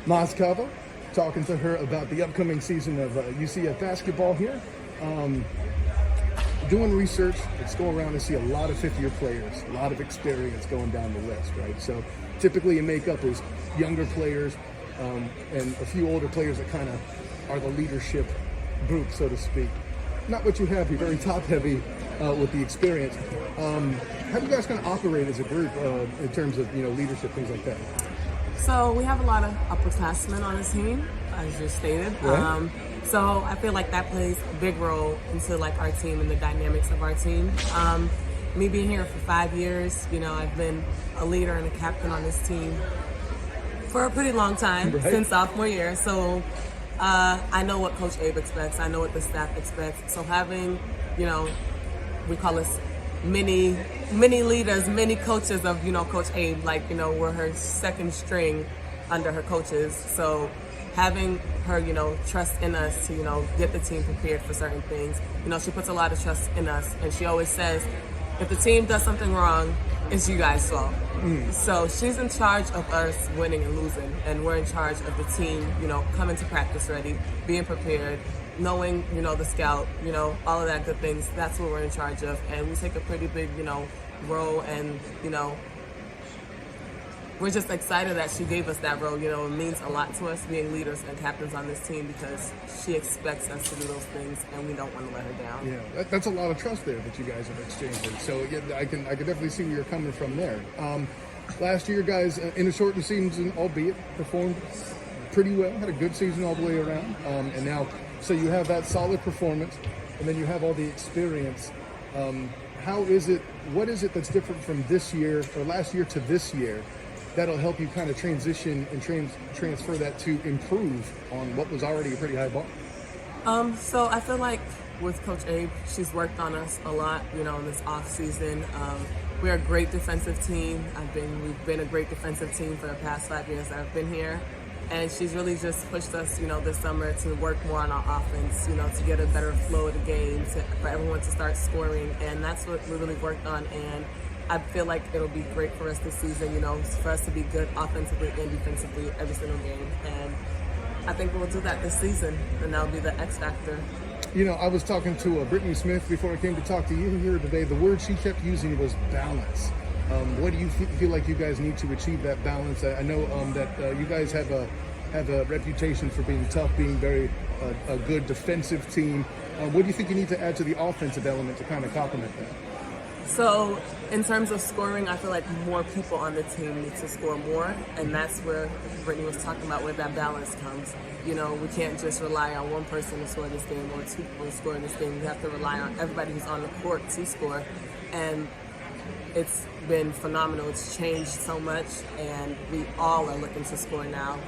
Masseny Kaba, talking to her about the upcoming season of UCF Basketball here. Doing research, let's go around and see a lot of fifth-year players, a lot of experience going down the list, right? So typically in makeup is younger players and a few older players that kind of are the leadership group, so to speak. Not what you have, you're very top-heavy with the experience. How do you guys kind of operate as a group in terms of leadership, things like that? So we have a lot of upperclassmen on the team, as you stated. Right. So I feel like that plays a big role into like our team and the dynamics of our team. Me being here for 5 years, I've been a leader and a captain on this team for a pretty long time, right, since sophomore year. So I know what Coach Abe expects. I know what the staff expects. So having, we call us mini leaders, mini coaches of, Coach Abe, we're her second string under her coaches. So having her, trust in us to, get the team prepared for certain things. She puts a lot of trust in us, and she always says, if the team does something wrong, it's you guys' fault. So she's in charge of us winning and losing, and we're in charge of the team, coming to practice ready, being prepared, knowing, the scout, all of that good things. That's what we're in charge of, and we take a pretty big, role, and, we're just excited that she gave us that role. It means a lot to us being leaders and captains on this team because she expects us to do those things, and we don't want to let her down. Yeah, that's a lot of trust there that you guys are exchanging. So again, I can definitely see where you're coming from there. Last year, guys, in a shortened season, albeit, performed pretty well. Had a good season all the way around, and now, so you have that solid performance, and then you have all the experience. How is it? What is it that's different from this year or last year to this year that'll help you kind of transition and transfer that to improve on what was already a pretty high bar? So I feel like with Coach Abe, she's worked on us a lot, in this off season. We're a great defensive team. We've been a great defensive team for the past 5 years that I've been here. And she's really just pushed us, this summer to work more on our offense, to get a better flow of the game, for everyone to start scoring. And that's what we really worked on. And I feel like it'll be great for us this season, for us to be good offensively and defensively every single game. And I think we'll do that this season, and that'll be the X factor. I was talking to Brittany Smith before I came to talk to you here today. The word she kept using was balance. What do you feel like you guys need to achieve that balance? I know that you guys have a reputation for being tough, being very a good defensive team. What do you think you need to add to the offensive element to kind of complement that? So in terms of scoring, I feel like more people on the team need to score more, and that's where Brittany was talking about where that balance comes. We can't just rely on one person to score this game or two people to score this game. We have to rely on everybody who's on the court to score, and it's been phenomenal. It's changed so much, and we all are looking to score now,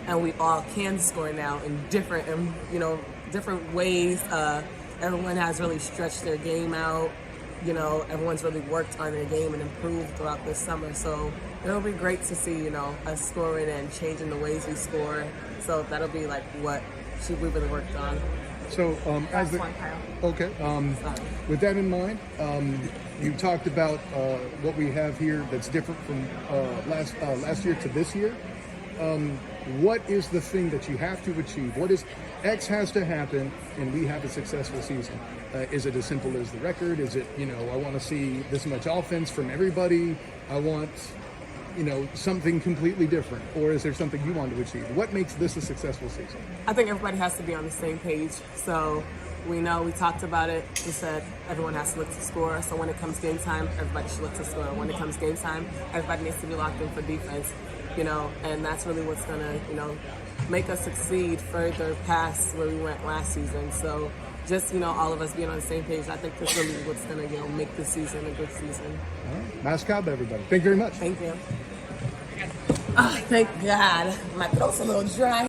and we all can score now in different ways. Everyone has really stretched their game out. Everyone's really worked on their game and improved throughout this summer. So it'll be great to see, us scoring and changing the ways we score. So that'll be like what we really worked on. So with that in mind, you talked about what we have here that's different from last year to this year. What is the thing that you have to achieve? What is X has to happen and we have a successful season? Is it as simple as the record? Is it, I want to see this much offense from everybody? I want, something completely different. Or is there something you want to achieve? What makes this a successful season? I think everybody has to be on the same page. So we talked about it. We said everyone has to look to score. So when it comes game time, everybody should look to score. When it comes game time, everybody needs to be locked in for defense. And that's really what's going to, make us succeed further past where we went last season. So just, all of us being on the same page, I think that's really what's going to, make this season a good season. All right. Masseny Kaba, everybody. Thank you very much. Thank you. Oh, thank God. My throat's a little dry.